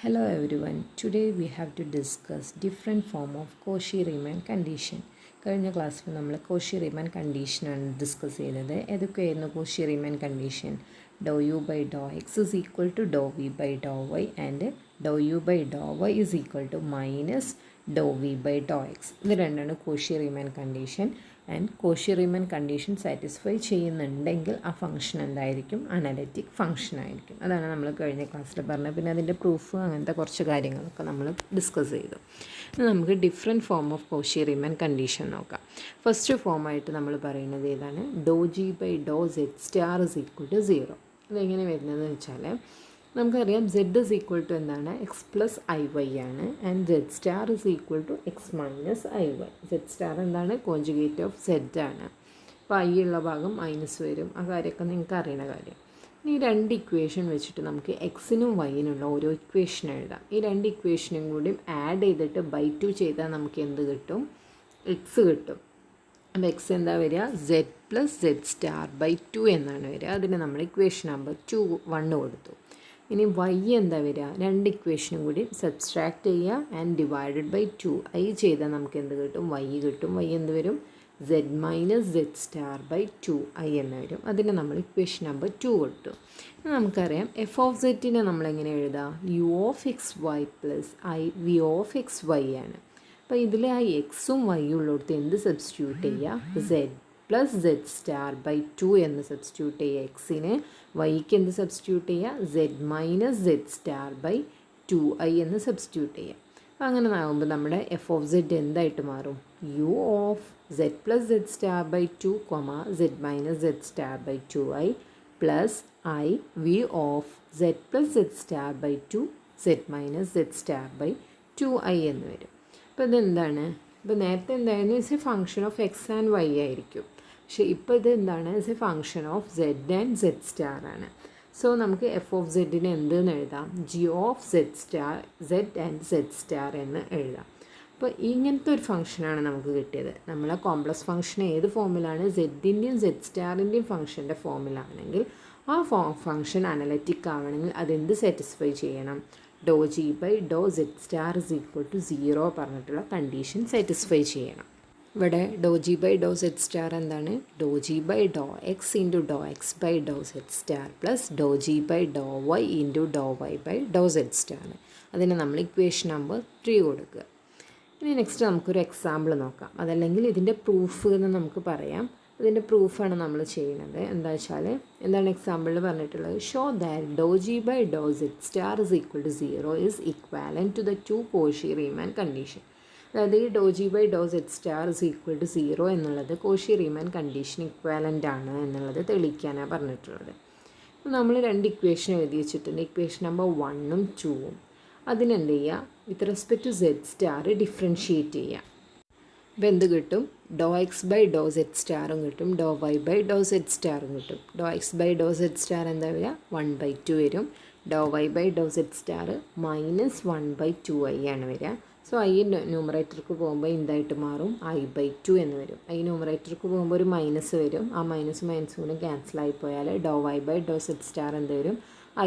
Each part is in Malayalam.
Hello everyone. Today we have to discuss different form of Cauchy-Riemann condition. കഴിഞ്ഞ ക്ലാസ്സിൽ നമ്മൾ Cauchy-Riemann കണ്ടീഷനാണ് ഡിസ്കസ് ചെയ്തത്. ഏതൊക്കെയായിരുന്നു Cauchy-Riemann condition? Doh U by Dr X is equal to Dr V by Dr Y and Dr U by Dr Y is equal to minus Dr V by Dr X. ഇത് രണ്ടാണ് Cauchy-Riemann condition. And Cauchy-Riemann condition satisfy ചെയ്യുന്നുണ്ടെങ്കിൽ ആ ഫംഗ്ഷൻ എന്തായിരിക്കും? അനലിറ്റിക് ഫംഗ്ഷൻ ആയിരിക്കും. അതാണ് നമ്മൾ കഴിഞ്ഞ ക്ലാസ്സിൽ പറഞ്ഞത്. പിന്നെ അതിൻ്റെ പ്രൂഫ് അങ്ങനത്തെ കുറച്ച് കാര്യങ്ങളൊക്കെ നമ്മൾ ഡിസ്കസ് ചെയ്തു. ഇനി നമുക്ക് different form of Cauchy-Riemann condition നോക്കാം. ഫസ്റ്റ് ഫോമായിട്ട് നമ്മൾ പറയുന്നത് ഏതാണ്? Doe G by Dr Z star is equal to 0. അതെങ്ങനെ വരുന്നതെന്ന് വെച്ചാൽ നമുക്കറിയാം സെഡ് ഇസ് ഈക്വൽ ടു എന്താണ്? എക്സ് പ്ലസ് ഐ വൈ ആണ്. And Z star is equal to x minus I y. Z star എന്താണ്? കോൺജുഗേറ്റ് ഓഫ് സെഡ് ആണ്. അപ്പോൾ ഐ ഉള്ള ഭാഗം മൈനസ് വരും. ആ കാര്യമൊക്കെ നിങ്ങൾക്ക് അറിയുന്ന കാര്യം. ഈ രണ്ട് ഇക്വേഷൻ വെച്ചിട്ട് നമുക്ക് എക്സിനും വൈനുള്ള ഓരോ ഇക്വേഷൻ എഴുതാം. ഈ രണ്ട് ഇക്വേഷനും കൂടി ആഡ് ചെയ്തിട്ട് ബൈ 2 ചെയ്താൽ നമുക്ക് എന്ത് കിട്ടും? എക്സ് കിട്ടും. അപ്പോൾ എക്സ് എന്താ വരിക? Z plus Z star by 2 എന്നാണ് വരിക. അതിന് നമ്മൾ ഇക്വേഷൻ നമ്പർ 1 കൊടുത്തു. ഇനി വൈ എന്താ വരിക? രണ്ട് ഇക്വേഷനും കൂടി സബ്സ്ട്രാക്ട് ചെയ്യുക ആൻഡ് ഡിവൈഡഡ് ബൈ 2 ഐ ചെയ്താൽ നമുക്ക് എന്ത് കിട്ടും? വൈ കിട്ടും. വൈ എന്ത് വരും? Z minus Z star by 2 I എന്ന് വരും. അതിന് നമ്മൾ ഇക്വേഷൻ നമ്പർ 2 കൊടുത്തു. നമുക്കറിയാം എഫ് ഓഫ് സെറ്റിനെ നമ്മളെങ്ങനെ എഴുതാം? U of X Y plus I V of X Y ആണ്. അപ്പോൾ ഇതിൽ ആ എക്സും വൈയും ഉള്ളിടത്ത് എന്ത് സബ്സ്റ്റിറ്റ്യൂട്ട് ചെയ്യുക? Z plus Z star by 2 എന്ന് സബ്സ്റ്റിറ്റ്യൂട്ട് ചെയ്യുക. എക്സിന് വൈക്ക് എന്ത് സബ്സ്റ്റിറ്റ്യൂട്ട് ചെയ്യുക? Z minus Z star by 2 I എന്ന് സബ്സ്റ്റിറ്റ്യൂട്ട് ചെയ്യുക. അപ്പോൾ അങ്ങനെ ആകുമ്പോൾ നമ്മുടെ എഫ് ഓഫ് സെഡ് എന്തായിട്ട് മാറും? U of Z plus Z star by 2 Z minus Z star by 2 I plus I V of Z plus Z star by 2 Z minus Z star by 2 I എന്ന് വരും. അപ്പോൾ ഇതെന്താണ്? ഇപ്പോൾ നേരത്തെ എന്തായിരുന്നു? Is a function of X and Y ആയിരിക്കും. പക്ഷേ ഇപ്പോൾ ഇത് എന്താണ്? Is a function of Z and Z star ആണ്. സോ നമുക്ക് എഫ് ഓഫ് സെഡിന് എന്തെന്ന് എഴുതാം? G of Z star Z and Z star എന്ന് എഴുതാം. അപ്പോൾ ഇങ്ങനത്തെ ഒരു ഫംഗ്ഷനാണ് നമുക്ക് കിട്ടിയത്. നമ്മളെ കോംപ്ലക്സ് ഫംഗ്ഷൻ ഏത് ഫോമിലാണ്? സെഡിൻ്റെയും സെഡ് സ്റ്റാറിൻ്റെയും ഫംഗ്ഷൻ്റെ ഫോമിലാണെങ്കിൽ ആ ഫംഗ്ഷൻ അനലറ്റിക് ആവണമെങ്കിൽ അതെന്ത് സാറ്റിസ്ഫൈ ചെയ്യണം? Doe G by Dr Z star is equal to 0 പറഞ്ഞിട്ടുള്ള കണ്ടീഷൻ സാറ്റിസ്ഫൈ ചെയ്യണം. ഇവിടെ doe G by Dr Z star എന്താണ്? Doe G by Dr x into doe x by Dr Z star plus doe G by Dr y into doe y by Dr Z star. അതിന് നമ്മൾ ഇക്വേഷൻ നമ്പർ 3 കൊടുക്കുക. ഇനി നെക്സ്റ്റ് നമുക്കൊരു എക്സാമ്പിൾ നോക്കാം. അതല്ലെങ്കിൽ ഇതിൻ്റെ പ്രൂഫ് എന്ന് നമുക്ക് പറയാം. ഇതിൻ്റെ പ്രൂഫാണ് നമ്മൾ ചെയ്യുന്നത്. എന്താ വെച്ചാൽ എന്താണ് എക്സാമ്പിളിൽ പറഞ്ഞിട്ടുള്ളത്? Show that doe G by Dr Z star is equal to 0 is equivalent to the 2 Cauchy-Riemann condition. അതായത് ഈ doe G by Dr Z star is equal to 0 എന്നുള്ളത് Cauchy-Riemann കണ്ടീഷൻ ഇക്വാലൻ്റ് ആണ് എന്നുള്ളത് തെളിയിക്കാനാണ് പറഞ്ഞിട്ടുള്ളത്. അപ്പോൾ നമ്മൾ രണ്ട് ഇക്വേഷൻ എഴുതി വെച്ചിട്ടുണ്ട്. ഇക്വേഷൻ നമ്പർ 1ഉം 2ഉം. അതിനെന്ത് ചെയ്യുക? With respect to z star differentiate ചെയ്യുക. അപ്പോൾ എന്ത് കിട്ടും? Doe x by Dr z സ്റ്റാറും കിട്ടും, doe y by Dr z സ്റ്റാറും കിട്ടും. Doe x by Dr Z star എന്താ വരിക? 1/2 വരും. Doe y by Dr Z star minus 1/2 i ആണ് വരിക. സോ ഐ ന്യൂമറേറ്റർക്ക് പോകുമ്പോൾ എന്തായിട്ട് മാറും? I/2 എന്ന് വരും. ഐ ന്യൂമറേറ്റർക്ക് പോകുമ്പോൾ ഒരു മൈനസ് വരും. ആ മൈനസും കൂടെ ക്യാൻസലായി പോയാൽ doe y by Dr Z star എന്ത് വരും?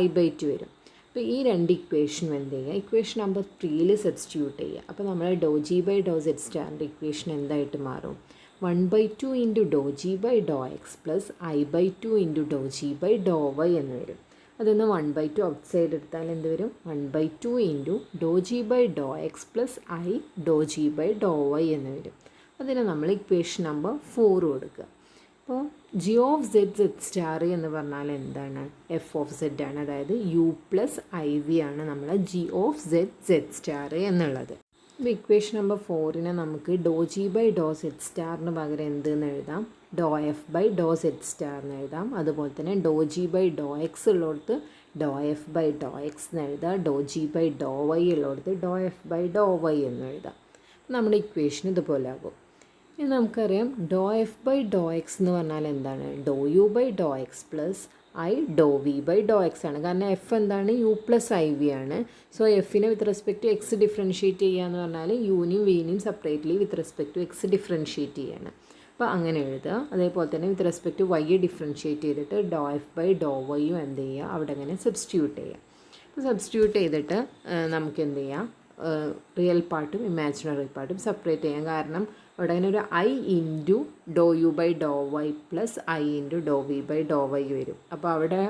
I/2 വരും. അപ്പോൾ ഈ രണ്ട് ഇക്വേഷനും എന്ത് ചെയ്യുക? ഇക്വേഷൻ നമ്പർ 3 സബ്സ്റ്റിറ്റ്യൂട്ട് ചെയ്യുക. അപ്പോൾ നമ്മൾ doe G by Dr z സ്റ്റാറിൻ്റെ ഇക്വേഷൻ എന്തായിട്ട് മാറും? 1/2 into Dr G by Dr X plus I/2 into Dr G by Dr Y എന്ന് വരും. അതൊന്ന് 1/2 ഔട്ട് സൈഡ് എടുത്താൽ എന്ത് വരും? 1/2 into Dr G by Dr X plus I doh G by Dr Y എന്ന് വരും. അതിന് നമ്മൾ ഇക്വേഷൻ നമ്പർ 4 കൊടുക്കുക. അപ്പോൾ ജി ഓഫ് സെഡ് സ്റ്റാർ എന്ന് പറഞ്ഞാൽ എന്താണ്? എഫ് ഓഫ് സെഡ് ആണ്. അതായത് യു പ്ലസ് ഐ വി ആണ് നമ്മൾ ജി ഓഫ് സെഡ് സ്റ്റാർ എന്നുള്ളത്. ഇപ്പോൾ ഇക്വേഷൻ നമ്പർ 4നെ നമുക്ക് doe G by Dr z സ്റ്റാറിന് പകരം എന്തെന്ന് എഴുതാം? Doe F by Dr Z star എന്ന് എഴുതാം. അതുപോലെ തന്നെ doe G by Dr x ഉള്ളിടത്ത് doe F by Dr X എന്ന് എഴുതാം. Doe G by Dr y ഉള്ളിടത്ത് doe F by Dr Y എന്ന് എഴുതാം. നമ്മുടെ ഇക്വേഷൻ ഇതുപോലെ ആകും. ഇനി നമുക്കറിയാം doe F by Dr X എന്ന് പറഞ്ഞാൽ എന്താണ്? Doe U by Dr X plus I Dr V by Dr x ആണ്. കാരണം എഫ് എന്താണ്? യു പ്ലസ് ഐ വി ആണ്. സോ എഫിനെ with respect to X differentiate ചെയ്യുക എന്ന് പറഞ്ഞാൽ യുവിനെയും വിനെയും separately with respect to X differentiate ചെയ്യാണ്. അപ്പോൾ അങ്ങനെ എഴുതുക. അതേപോലെ തന്നെ with respect to y differentiate ചെയ്തിട്ട് ഡോ എഫ് ബൈ ഡോ വൈയും എന്ത് ചെയ്യുക? അവിടെ അങ്ങനെ സബ്സ്റ്റിറ്റ്യൂട്ട് ചെയ്യുക. സബ്സ്റ്റിറ്റ്യൂട്ട് ചെയ്തിട്ട് നമുക്ക് എന്ത് ചെയ്യാം, റിയൽ പാർട്ടും ഇമാജിനറി പാർട്ടും സെപ്പറേറ്റ് ചെയ്യാം. കാരണം ഇവിടെ അങ്ങനെ ഒരു I into Dr U by Dr Y plus I into Dr V by Dr Y വരും. അപ്പോൾ അവിടെ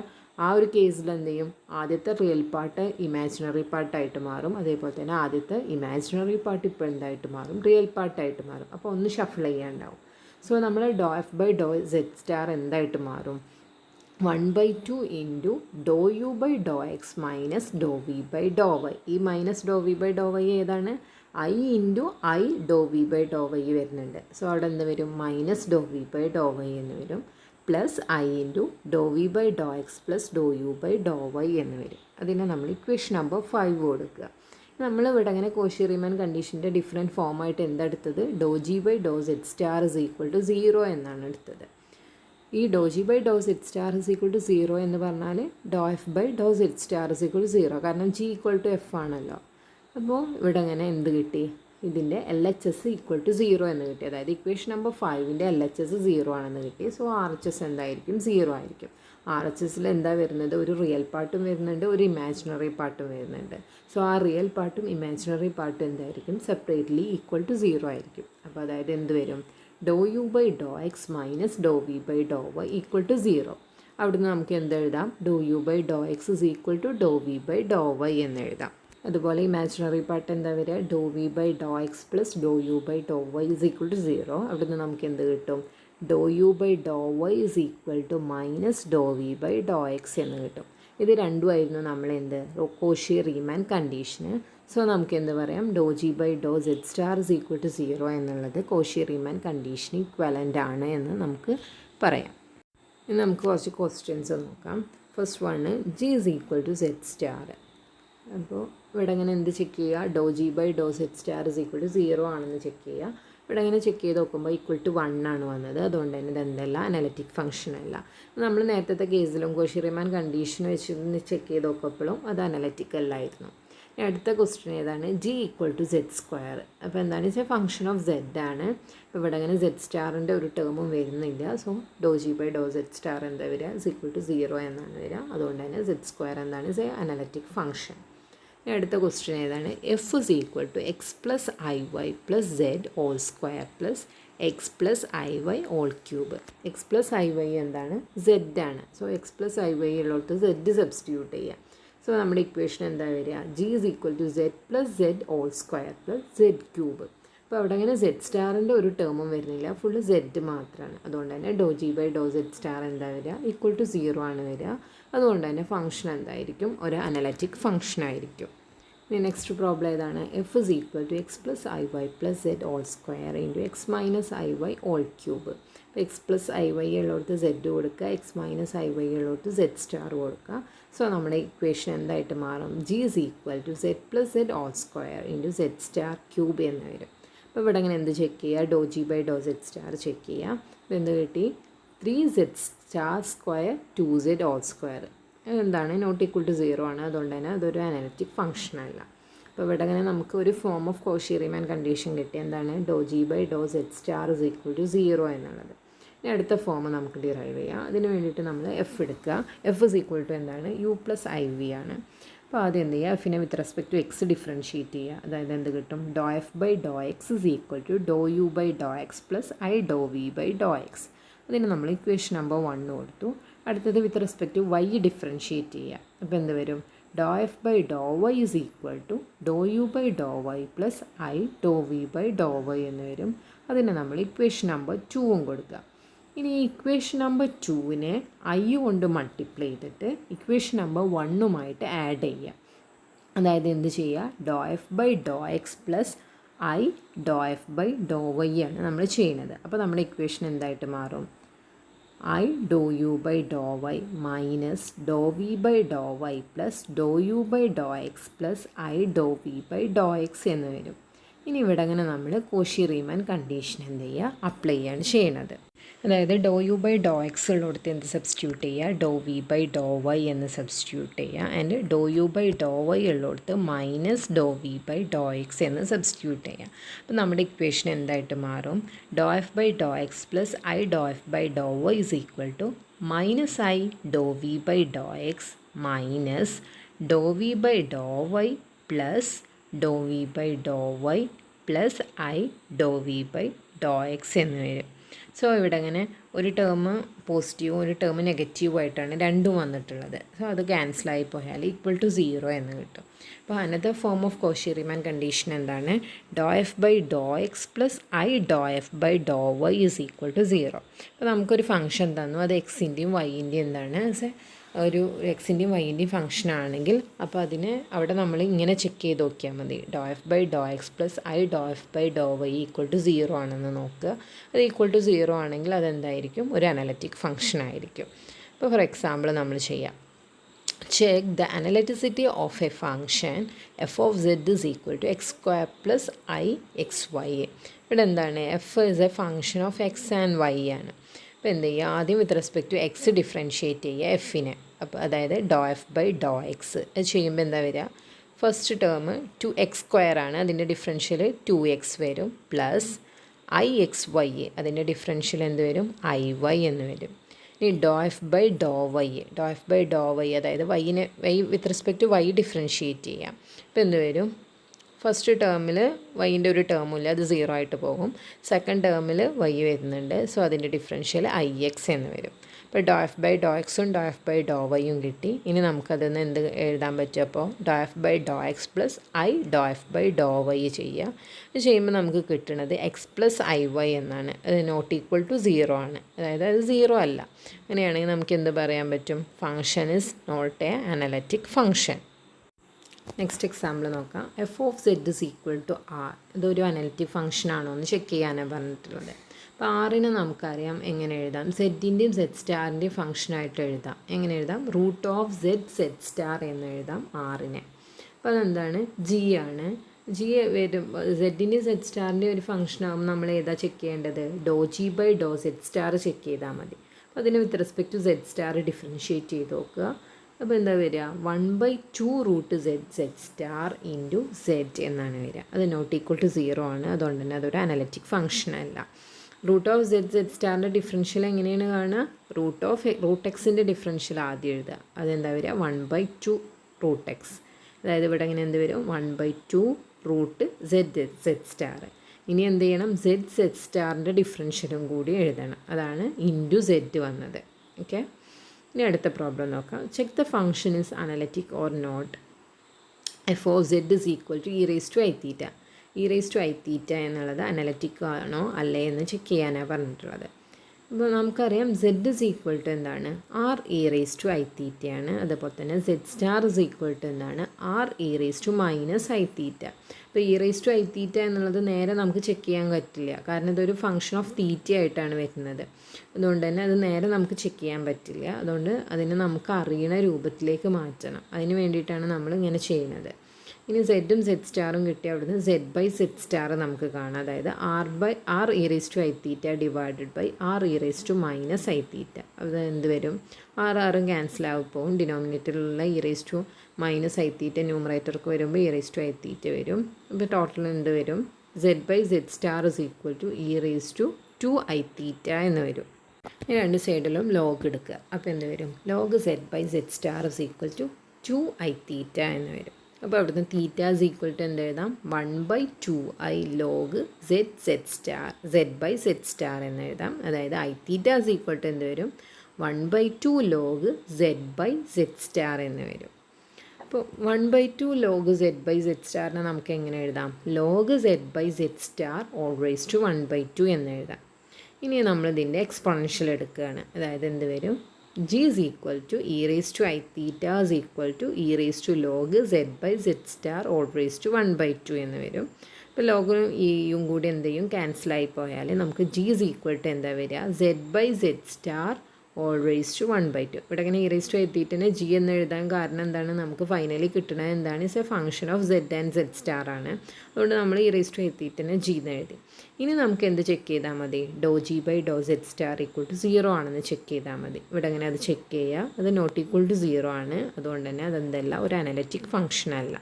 ആ ഒരു കേസിൽ എന്ത് ചെയ്യും, ആദ്യത്തെ റിയൽ പാർട്ട് ഇമാജിനറി പാർട്ടായിട്ട് മാറും. അതേപോലെ തന്നെ ആദ്യത്തെ ഇമാജിനറി പാർട്ട് ഇപ്പോൾ എന്തായിട്ട് മാറും, റിയൽ പാർട്ടായിട്ട് മാറും. അപ്പോൾ ഒന്ന് ഷഫിൾ ചെയ്യാനുണ്ടാവും. സോ നമ്മൾ doe F by Dr Z star എന്തായിട്ട് മാറും, 1/2 into Dr U by Dr x minus Dr V by Dr y. ഈ minus Dr V by Dr y ഏതാണ്, i into i Dr V by Dr y വരുന്നുണ്ട്. സോ അവിടെ എന്ത് വരും, minus Dr V by Dr Y എന്ന് വരും, plus I into Dr V by Dr X plus Dr U by Dr Y എന്ന് വരും. അതിനെ നമ്മൾ ഇക്വേഷൻ നമ്പർ 5 കൊടുക്കുക. നമ്മൾ ഇവിടെ അങ്ങനെ കോഷി റീമാൻ കണ്ടീഷൻ്റെ ഡിഫറെൻറ്റ് ഫോമായിട്ട് എന്തെടുത്തത്, doe G by Dr Z star is equal to 0 എന്നാണ് എടുത്തത്. ഈ doe G by Dr Z star is equal to 0 എന്ന് പറഞ്ഞാൽ doe F by Dr Z star is equal to 0, കാരണം ജി ഈക്വൽ ടു എഫ് ആണല്ലോ. അപ്പോൾ ഇവിടെ അങ്ങനെ എന്ത് കിട്ടി, ഇതിൻ്റെ L H S equal to 0 എന്ന് കിട്ടി. അതായത് ഇക്വേഷൻ നമ്പർ 5ൻ്റെ എൽ എച്ച് എസ് 0 ആണെന്ന് കിട്ടി. സോ ആർ എച്ച് എസ് എന്തായിരിക്കും, 0 ആയിരിക്കും. ആർ എച്ച് എസിൽ എന്താ വരുന്നത്, ഒരു റിയൽ പാർട്ടും വരുന്നുണ്ട്, ഒരു ഇമാജിനറി പാർട്ടും വരുന്നുണ്ട്. സോ ആ റിയൽ പാർട്ടും ഇമാജിനറി പാർട്ടും എന്തായിരിക്കും, സെപ്പറേറ്റ്ലി ഈക്വൽ ടു 0 ആയിരിക്കും. അപ്പോൾ അതായത് എന്ത് വരും, doe U by Dr x minus Dr V by Dr y equal to 0. അവിടുന്ന് നമുക്ക് എന്തെഴുതാം, doe U by Dr X is equal to Dr V by Dr Y എന്ന് എഴുതാം. അതുപോലെ ഇമാജിനറി പാർട്ട് എന്താ വരിക, doe V by Dr X plus Dr U by Dr Y is equal to 0. അവിടുന്ന് നമുക്ക് എന്ത് കിട്ടും, doe U by Dr Y is equal to minus Dr V by Dr X എന്ന് കിട്ടും. ഇത് രണ്ടുമായിരുന്നു നമ്മളെന്ത്, കോഷി റീമാൻ കണ്ടീഷന്. സോ നമുക്ക് എന്ത് പറയാം, doe G by Dr Z star is equal to 0 എന്നുള്ളത് കോഷി റീമാൻ കണ്ടീഷന് ഇക്വലൻ്റ് ആണ് എന്ന് നമുക്ക് പറയാം. ഇനി നമുക്ക് കുറച്ച് ക്വസ്റ്റ്യൻസ് നോക്കാം. First one, g is equal to z star. അപ്പോൾ ഇവിടെ ഇങ്ങനെ എന്ത് ചെക്ക് ചെയ്യുക, ഡോ G by Dr Z star is equal to 0 ആണെന്ന് ചെക്ക് ചെയ്യുക. ഇവിടെ ഇങ്ങനെ ചെക്ക് ചെയ്ത് നോക്കുമ്പോൾ ഈക്വൽ ടു 1 ആണ് വന്നത്. അതുകൊണ്ട് തന്നെ ഇതെന്തല്ല, അനലറ്റിക് ഫംഗ്ഷൻ അല്ല. നമ്മൾ നേരത്തെ കേസിലും കോഷി റീമാൻ കണ്ടീഷൻ വെച്ച് ചെക്ക് ചെയ്ത് നോക്കുമ്പോഴും അത് അനലറ്റിക് അല്ലായിരുന്നു. അടുത്ത ക്വസ്റ്റ്യൻ ഏതാണ്, G equal to Z square. അപ്പോൾ എന്താണെന്ന് വെച്ചാൽ ഫംഗ്ഷൻ ഓഫ് സെഡ് ആണ്. അപ്പോൾ ഇവിടെ അങ്ങനെ സെഡ് സ്റ്റാറിൻ്റെ ഒരു ടേമും വരുന്നില്ല. So doh G by Dr Z star എന്താ വരിക, ഇസ് ഈക്വൽ ടു 0 എന്നാണ് വരിക. അതുകൊണ്ട് തന്നെ സെഡ് സ്ക്വയർ എന്താണ്, ഇസ് എ അനലറ്റിക് ഫംഗ്ഷൻ. അടുത്ത ക്വസ്റ്റ്യൻ ഏതാണ്, F is equal to X plus I Y plus Z whole square plus X plus I Y whole cube. X plus I Y എന്താണ്, സെഡ് ആണ്. So X plus I Y ഉള്ളിടത്ത് സെഡ് സബ്സ്റ്റിറ്റ്യൂട്ട് ചെയ്യാം. സോ നമ്മുടെ ഇക്വേഷൻ എന്താ വരിക, G is equal to Z plus Z whole square plus Z cube. അപ്പോൾ അവിടെ അങ്ങനെ സെഡ് സ്റ്റാറിൻ്റെ ഒരു ടേമും വരുന്നില്ല, ഫുള്ള് സെഡ് മാത്രമാണ്. അതുകൊണ്ട് തന്നെ doe G by Dr Z star എന്താ വരിക, ഈക്വൽ ടു 0 ആണ് വരിക. അതുകൊണ്ട് തന്നെ ഫംഗ്ഷൻ എന്തായിരിക്കും, ഒരു അനലറ്റിക് ഫംഗ്ഷൻ ആയിരിക്കും. ഇനി നെക്സ്റ്റ് പ്രോബ്ലം ഏതാണ്, F is equal to X plus I Y plus Z whole square into X minus I Y whole cube. അപ്പോൾ എക്സ് പ്ലസ് ഐ വൈ ഉള്ളിടത്ത് സെഡ് കൊടുക്കുക, എക്സ് മൈനസ് ഐ വൈ ഉള്ളിടത്ത് സെഡ് സ്റ്റാർ കൊടുക്കുക. സോ നമ്മുടെ ഇക്വേഷൻ എന്തായിട്ട് മാറും, G is equal to Z plus Z whole square into Z star cube എന്ന് വരും. അപ്പോൾ ഇവിടെ ഇങ്ങനെ എന്ത് ചെക്ക് ചെയ്യുക, ഡോ G by Dr Z star check ചെയ്യുക. അപ്പോൾ എന്ത് കിട്ടി, 3z star square 2z whole square എന്താണ്, നോട്ട് ഈക്വൽ ടു 0 ആണ്. അതുകൊണ്ട് തന്നെ അതൊരു അനലറ്റിക് ഫംഗ്ഷൻ അല്ല. അപ്പോൾ ഇവിടെ ഇങ്ങനെ നമുക്ക് ഒരു form of Cauchy Riemann condition കിട്ടി, എന്താണ്, doe G by Dr Z star is equal to 0 എന്നുള്ളത്. ഇനി അടുത്ത ഫോം നമുക്ക് ഡിറൈവ് ചെയ്യാം. അതിന് വേണ്ടിയിട്ട് നമ്മൾ എഫ് എടുക്കുക. എഫ് ഇസ് ഈക്വൽ ടു എന്താണ്, യു പ്ലസ് ഐ വി ആണ്. അപ്പോൾ ആദ്യം എന്ത് ചെയ്യുക, എഫിനെ with respect to x differentiate ചെയ്യുക. അതായത് എന്ത് കിട്ടും, doe F by Dr X is equal to doe U by Dr X plus I Dr V by Dr x. അതിന് നമ്മൾ ഇക്വേഷൻ നമ്പർ 1 കൊടുത്തു. അടുത്തത് with respect to y differentiate ചെയ്യുക. അപ്പോൾ എന്ത് വരും, doe F by Dr Y is equal to doe U by Dr Y plus I Dr V by Dr Y എന്ന് വരും. അതിന് നമ്മൾ ഇക്വേഷൻ നമ്പർ 2 കൊടുക്കുക. ഇനി ഇക്വേഷൻ നമ്പർ 2നെ ഐ കൊണ്ട് മൾട്ടിപ്ലൈ ചെയ്തിട്ട് ഇക്വേഷൻ നമ്പർ 1ഉമായിട്ട് ആഡ് ചെയ്യുക. അതായത് എന്ത് ചെയ്യുക, doe F by Dr X plus I doe F by Dr y ആണ് നമ്മൾ ചെയ്യുന്നത്. അപ്പോൾ നമ്മുടെ ഇക്വേഷൻ എന്തായിട്ട് മാറും, i doe U by Dr y minus Dr V by Dr Y plus Dr U by Dr X plus I Dr V by Dr X എന്ന് വരും. ഇനി ഇവിടെ അങ്ങനെ നമ്മൾ കോഷി റീമാൻ കണ്ടീഷൻ എന്ത് ചെയ്യുക, അപ്ലൈ ചെയ്യാണ് ചെയ്യുന്നത്. അതായത് doe U by Dr x ഉള്ളിടത്ത് എന്ത് സബ്സ്റ്റിറ്റ്യൂട്ട് ചെയ്യുക, ഡോ വി ബൈ ഡോ വൈ എന്ന് സബ്സ്റ്റിറ്റ്യൂട്ട് ചെയ്യുക. And Dr U by Dr y ഉള്ളിടത്ത് minus Dr V by Dr X എന്ന് സബ്സ്റ്റിറ്റ്യൂട്ട് ചെയ്യുക. അപ്പോൾ നമ്മുടെ ഇക്വേഷൻ എന്തായിട്ട് മാറും, doe F by Dr X plus I doe F by Dr Y is equal to minus i Dr V by Dr x minus Dr V by Dr Y plus doh V by Dr Y plus I Dr V by Dr X എന്ന് വരും. സോ ഇവിടെ അങ്ങനെ ഒരു ടേം പോസിറ്റീവും ഒരു ടേം നെഗറ്റീവും ആയിട്ടാണ് രണ്ടും വന്നിട്ടുള്ളത്. സോ അത് ക്യാൻസലായി പോയാൽ ഈക്വൽ ടു 0 എന്ന് കിട്ടും. അപ്പോൾ another form of Cauchy Riemann condition എന്താണ്? Doe F by Dr X plus I doe F by Dr y is equal to 0. അപ്പോൾ നമുക്കൊരു ഫംഗ്ഷൻ തന്നു, അത് എക്സിൻ്റെയും വൈൻ്റെയും എന്താണ് ഒരു എക്സിൻ്റെയും വൈൻ്റെയും ഫംഗ്ഷൻ ആണെങ്കിൽ അപ്പോൾ അതിന് അവിടെ നമ്മൾ ഇങ്ങനെ ചെക്ക് ചെയ്ത് നോക്കിയാൽ മതി. Doe F by Dr X plus I doe F by Dr y equal to 0 ആണെന്ന് നോക്കുക. അത് ഈക്വൽ ടു 0 ആണെങ്കിൽ അതെന്തായിരിക്കും? ഒരു അനലറ്റിക് ഫംഗ്ഷൻ ആയിരിക്കും. ഇപ്പോൾ ഫോർ എക്സാമ്പിൾ നമ്മൾ ചെയ്യാം. Check the analyticity of a function f of z is equal to x square plus I xy. ഇവിടെ എന്താണ്? F is a function of X and Y ആണ്. അപ്പോൾ എന്ത് ചെയ്യുക? ആദ്യം with respect to X differentiate ചെയ്യുക എഫിനെ. അപ്പോൾ അതായത് doh F by Dr X. അത് ചെയ്യുമ്പോൾ എന്താ വരിക? ഫസ്റ്റ് ടേം 2x സ്ക്വയർ ആണ്, അതിൻ്റെ ഡിഫറൻഷ്യൽ 2x വരും, പ്ലസ് ഐ എക്സ് വൈ, അതിൻ്റെ ഡിഫറൻഷ്യൽ എന്ത് വരും? ഐ വൈ എന്ന് വരും. ഇനി doe F by Dr y, doe F by Dr y അതായത് y with respect to y differentiate ചെയ്യാം. അപ്പോൾ എന്ത് വരും? ഫസ്റ്റ് ടേമിൽ വൈൻ്റെ ഒരു ടേമില്ല, അത് 0 ആയിട്ട് പോകും. സെക്കൻഡ് ടേമിൽ വൈ വരുന്നുണ്ട്, സോ അതിൻ്റെ ഡിഫറൻഷ്യൽ ഐ എക്സ് എന്ന് വരും. അപ്പോൾ ഡോ എഫ് ബൈ ഡോ എക്സും ഡോ എഫ് ബൈ ഡോ വൈയും കിട്ടി. ഇനി നമുക്കതിന്ന് എന്ത് എഴുതാൻ പറ്റും? അപ്പോൾ doe F by Dr X plus I doe F by Dr y ചെയ്യുക. ഇത് ചെയ്യുമ്പോൾ നമുക്ക് കിട്ടുന്നത് എക്സ് പ്ലസ് ഐ വൈ എന്നാണ്. അത് നോട്ട് ഈക്വൽ ടു 0 ആണ്, അതായത് അത് 0 അല്ല. അങ്ങനെയാണെങ്കിൽ നമുക്ക് എന്ത് പറയാൻ പറ്റും? Function is not a analytic function. Next example നോക്കാം. F of z is equal to r. ഇതൊരു അനലിറ്റിക് ഫംഗ്ഷൻ ആണോ എന്ന് ചെക്ക് ചെയ്യാനാണ് പറഞ്ഞിട്ടുള്ളത്. അപ്പോൾ ആറിന് നമുക്കറിയാം എങ്ങനെ എഴുതാം? സെഡിൻ്റെയും സെഡ് സ്റ്റാറിൻ്റെയും ഫംഗ്ഷനായിട്ട് എഴുതാം. എങ്ങനെ എഴുതാം? റൂട്ട് ഓഫ് സെഡ് സ്റ്റാർ എന്ന് എഴുതാം ആറിനെ. അപ്പോൾ അതെന്താണ്? ജി ആണ്. ജി വരും സെഡിൻ്റെയും സെഡ് സ്റ്റാറിൻ്റെയും ഒരു ഫംഗ്ഷൻ ആകുമ്പോൾ നമ്മൾ ഏതാ ചെക്ക് ചെയ്യേണ്ടത്? Doe G by Dr Z star check ചെയ്താൽ മതി. അപ്പോൾ അതിന് with respect to z star differentiate ചെയ്ത് നോക്കുക. അപ്പോൾ എന്താ വരിക? 1/2 root z star into z എന്നാണ് വരിക. അത് നോട്ട് ഈക്വൽ ടു 0 ആണ്, അതുകൊണ്ട് തന്നെ അതൊരു അനലറ്റിക് ഫംഗ്ഷൻ അല്ല. റൂട്ട് ഓഫ് സെഡ് സ്റ്റാറിൻ്റെ ഡിഫറൻഷ്യൽ എങ്ങനെയാണ് കാണുക? റൂട്ട് എക്സിൻ്റെ ഡിഫറൻഷ്യൽ ആദ്യം എഴുതുക. അതെന്താ വരിക? 1/2 റൂട്ട് എക്സ്. അതായത് ഇവിടെ ഇങ്ങനെ എന്ത് വരും? 1/2 റൂട്ട് സെഡ് സ്റ്റാർ. ഇനി എന്ത് ചെയ്യണം? സെഡ് സ്റ്റാറിൻ്റെ ഡിഫറൻഷ്യലും കൂടി എഴുതണം. അതാണ് ഇൻറ്റു സെഡ് വന്നത്. ഓക്കെ, ഇനി അടുത്ത പ്രോബ്ലം നോക്കാം. Check the function is analytic or not. F of z is equal to E raise to I theta. E raise to I theta എന്നുള്ളത് അനലറ്റിക് ആണോ അല്ലേ എന്ന് ചെക്ക് ചെയ്യാനാണ് പറഞ്ഞിട്ടുള്ളത്. അപ്പോൾ നമുക്കറിയാം സെഡ് ഇസ് ഈക്വൽ ടു എന്താണ്? R e raise to i തീറ്റയാണ്. അതുപോലെ തന്നെ z star is equal to എന്താണ്? R e raise to minus i theta. അപ്പോൾ e raise to I theta എന്നുള്ളത് നേരെ നമുക്ക് ചെക്ക് ചെയ്യാൻ പറ്റില്ല, കാരണം ഇതൊരു ഫംഗ്ഷൻ ഓഫ് തീറ്റ ആയിട്ടാണ് വരുന്നത്. അതുകൊണ്ട് തന്നെ അത് നേരെ നമുക്ക് ചെക്ക് ചെയ്യാൻ പറ്റില്ല. അതുകൊണ്ട് അതിനെ നമുക്ക് അറിയുന്ന രൂപത്തിലേക്ക് മാറ്റണം. അതിന് വേണ്ടിയിട്ടാണ് നമ്മൾ ഇങ്ങനെ ചെയ്യുന്നത്. ഇനി സെഡും സെഡ് സ്റ്റാറും കിട്ടിയ അവിടുന്ന് സെഡ് ബൈ സെഡ് സ്റ്റാർ നമുക്ക് കാണാം. അതായത് r e raise to I theta divided by r e raise to minus i theta. അത് എന്ത് വരും? ആറും ക്യാൻസലാവും പോകും. ഡിനോമിനേറ്ററിലുള്ള e raise to minus i theta ന്യൂമറേറ്റർക്ക് വരുമ്പോൾ e raise to I theta വരും. ഇപ്പോൾ ടോട്ടൽ എന്ത് വരും? Z by Z star is equal to E raise to 2 i theta എന്ന് വരും. ഈ രണ്ട് സൈഡിലും ലോഗ് എടുക്കുക. അപ്പോൾ എന്ത് വരും? Log Z by Z star is equal to 2 i theta എന്ന് വരും. അപ്പോൾ അവിടുന്ന് തീറ്റ ഇസ് ഈക്വൽ ടു എന്ത് എഴുതാം? 1/2 log Z by Z star എന്ന് എഴുതാം. അതായത് I theta is equal to എന്ത് വരും? 1/2 log Z by Z star എന്ന് വരും. അപ്പോൾ 1/2 ലോഗ് സെഡ് ബൈ സെഡ് സ്റ്റാറിനെ നമുക്ക് എങ്ങനെ എഴുതാം? Log Z by Z star whole raise to 1/2 എന്ന് എഴുതാം. ഇനി നമ്മളിതിൻ്റെ എക്സ്പോണൻഷ്യൽ എടുക്കുകയാണ്. അതായത് എന്ത് വരും? G is equal to E raise to I theta is equal to E raise to log Z by Z star whole raise to 1/2 എന്ന് വരും. ഇപ്പോൾ ലോഗും ഇയും കൂടി എന്ത് ചെയ്യും? ക്യാൻസലായി പോയാൽ നമുക്ക് ജി ഇസ് ഈക്വൽ ടു എന്താ വരിക? Z by Z star whole raise to 1/2. ഇവിടെ ഇങ്ങനെ ഇ റേസ് ടു ഐ തീറ്റനെ ജി എന്ന് എഴുതാൻ കാരണം എന്താണ്? നമുക്ക് ഫൈനലി കിട്ടുന്നത് എന്താണ്? Is a function of Z and Z star ആണ്. അതുകൊണ്ട് നമ്മൾ ഇ റേസ് ടു ഐ തീറ്റനെ ജി എന്ന് എഴുതി. ഇനി നമുക്ക് എന്ത് ചെക്ക് ചെയ്താൽ മതി? Doe G by Dr Z star equal to 0 ആണെന്ന് ചെക്ക് ചെയ്താൽ മതി. ഇവിടെ അങ്ങനെ അത് ചെക്ക് ചെയ്യുക. അത് നോട്ട് ഈക്വൽ ടു 0 ആണ്, അതുകൊണ്ട് തന്നെ അതെന്തല്ല, ഒരു അനലറ്റിക് ഫംഗ്ഷൻ അല്ല.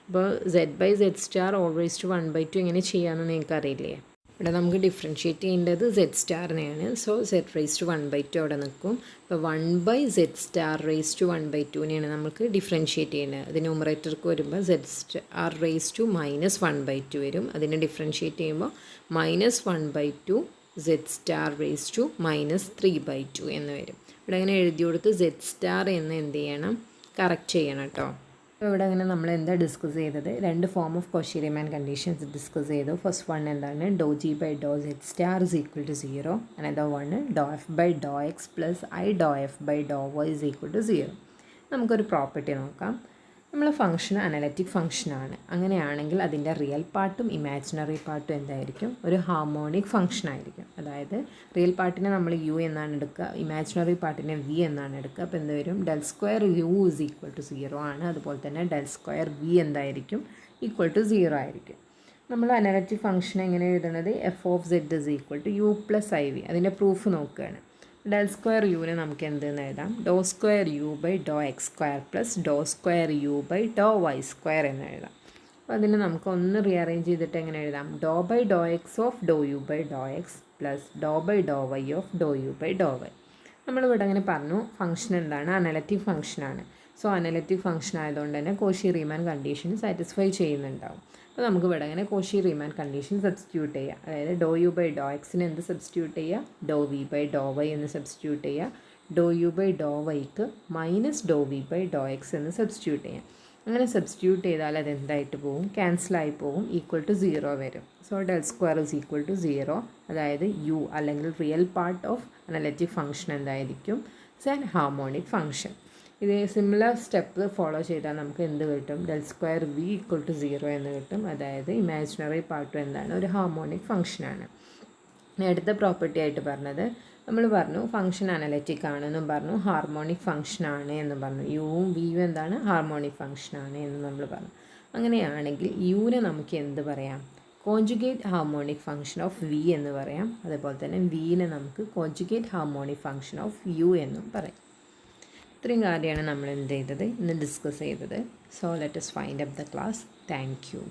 അപ്പോൾ z by Z star whole raise to 1/2 എങ്ങനെ ചെയ്യാമെന്ന് നിങ്ങൾക്ക് അറിയില്ലേ? ഇവിടെ നമുക്ക് ഡിഫറൻഷ്യേറ്റ് ചെയ്യേണ്ടത് സെഡ് സ്റ്റാറിനെയാണ്. സോ സെഡ് റേസ് ടു 1/2 അവിടെ നിൽക്കും. അപ്പോൾ 1/z സ്റ്റാർ റേസ് ടു 1/2നെയാണ് നമുക്ക് ഡിഫറൻഷ്യേറ്റ് ചെയ്യേണ്ടത്. അത് ന്യൂമറേറ്റർക്ക് വരുമ്പോൾ സെഡ് സ്റ്റാർ റേസ് ടു -1/2 വരും. അതിനെ ഡിഫറൻഷ്യേറ്റ് ചെയ്യുമ്പോൾ -1/2 സെഡ് സ്റ്റാർ റേസ് ടു -3/2 എന്ന് വരും. ഇവിടെ അങ്ങനെ എഴുതി കൊടുത്ത് സെഡ് സ്റ്റാർ എന്ന് എന്ത് ചെയ്യണം, കറക്റ്റ് ചെയ്യണം കേട്ടോ. അപ്പോൾ ഇവിടെ അങ്ങനെ നമ്മൾ എന്താ ഡിസ്കസ് ചെയ്തത്, രണ്ട് form of Cauchy Riemann conditions discuss ചെയ്തു. ഫസ്റ്റ് വൺ എന്താണ്, doe G by Dr Z star is equal to 0. Another one doe F by Dr X plus I doe F by Dr Y is equal to 0. നമുക്കൊരു പ്രോപ്പർട്ടി നോക്കാം. നമ്മളെ ഫംഗ്ഷൻ അനലറ്റിക് ഫംഗ്ഷനാണ്. അങ്ങനെയാണെങ്കിൽ അതിൻ്റെ റിയൽ പാർട്ടും ഇമാജിനറി പാർട്ടും എന്തായിരിക്കും, ഒരു ഹാർമോണിക് ഫംഗ്ഷൻ ആയിരിക്കും. അതായത് റിയൽ പാർട്ടിനെ നമ്മൾ യു എന്നാണ് എടുക്കുക, ഇമാജിനറി പാർട്ടിനെ വി എന്നാണ് എടുക്കുക. അപ്പോൾ എന്ത് വരും, del square u is equal to 0 ആണ്. അതുപോലെ തന്നെ ഡെൽ സ്ക്വയർ വി എന്തായിരിക്കും, ഈക്വൽ ടു 0 ആയിരിക്കും. നമ്മൾ അനലറ്റിക് ഫംഗ്ഷൻ എങ്ങനെ എഴുതുന്നത്, f of z is equal to u plus I v. അതിൻ്റെ പ്രൂഫ് നോക്കുകയാണ്. ഡെൽ സ്ക്വയർ യുവിനെ നമുക്ക് എന്തെന്ന് എഴുതാം, doe square u by Dr x square plus doe square u by Dr y square എന്ന് എഴുതാം. അപ്പോൾ അതിന് നമുക്ക് ഒന്ന് റീഅറേഞ്ച് ചെയ്തിട്ട് എങ്ങനെ എഴുതാം, doe by Dr x of doe U by Dr X plus doe by Dr y of doe U by Dr y. നമ്മളിവിടെ അങ്ങനെ പറഞ്ഞു ഫംഗ്ഷൻ എന്താണ്, അനലറ്റിക് ഫംഗ്ഷനാണ്. സോ അനലറ്റിക് ഫംഗ്ഷൻ ആയതുകൊണ്ട് തന്നെ കോഷി റീമാൻ കണ്ടീഷൻ സാറ്റിസ്ഫൈ ചെയ്യുന്നുണ്ടാവും. അപ്പോൾ നമുക്ക് ഇവിടെ അങ്ങനെ കോഷി റീമാൻ കണ്ടീഷൻ സബ്സ്റ്റിറ്റ്യൂട്ട് ചെയ്യുക. അതായത് ഡോ യു ബൈ ഡോ എക്സിന് എന്ത് സബ്സ്റ്റിറ്റ്യൂട്ട് ചെയ്യുക, ഡോ വി ബൈ ഡോ വൈ എന്ന് സബ്സ്റ്റിറ്റ്യൂട്ട് ചെയ്യുക. ഡോ യു ബൈ ഡോ വൈക്ക് minus Dr V by Dr X എന്ന് സബ്സ്റ്റിറ്റ്യൂട്ട് ചെയ്യാം. അങ്ങനെ സബ്സ്റ്റിറ്റ്യൂട്ട് ചെയ്താൽ അത് എന്തായിട്ട് പോകും, ക്യാൻസലായി പോകും, ഈക്വൽ ടു 0 വരും. So del square is equal to 0. അതായത് യു അല്ലെങ്കിൽ real part of analytic function എന്തായിരിക്കും, ഇറ്റ്സ് ആൻ ഹാർമോണിക് ഫംഗ്ഷൻ. ഇത് സിമിലർ സ്റ്റെപ്പ് ഫോളോ ചെയ്താൽ നമുക്ക് എന്ത് കിട്ടും, del square V equal to 0 എന്ന് കിട്ടും. അതായത് ഇമാജിനറി പാർട്ടും എന്താണ്, ഒരു ഹാർമോണിക് ഫംഗ്ഷനാണ്. ഇനി അടുത്ത പ്രോപ്പർട്ടി ആയിട്ട് പറഞ്ഞത്, നമ്മൾ പറഞ്ഞു ഫംഗ്ഷൻ അനലറ്റിക് ആണെന്നും പറഞ്ഞു, ഹാർമോണിക് ഫംഗ്ഷനാണ് എന്നും പറഞ്ഞു. യുവും വിയും എന്താണ്, ഹാർമോണിക് ഫംഗ്ഷനാണ് എന്ന് നമ്മൾ പറഞ്ഞു. അങ്ങനെയാണെങ്കിൽ യുവിനെ നമുക്ക് എന്ത് പറയാം, conjugate harmonic function of V എന്ന് പറയാം. അതുപോലെ തന്നെ വിനെ നമുക്ക് conjugate harmonic function of U എന്നും പറയാം. ഇത്രയും കാര്യമാണ് നമ്മൾ എന്ത് ചെയ്തത്, ഇന്ന് ഡിസ്കസ് ചെയ്തത്. So let us find up the class. Thank you.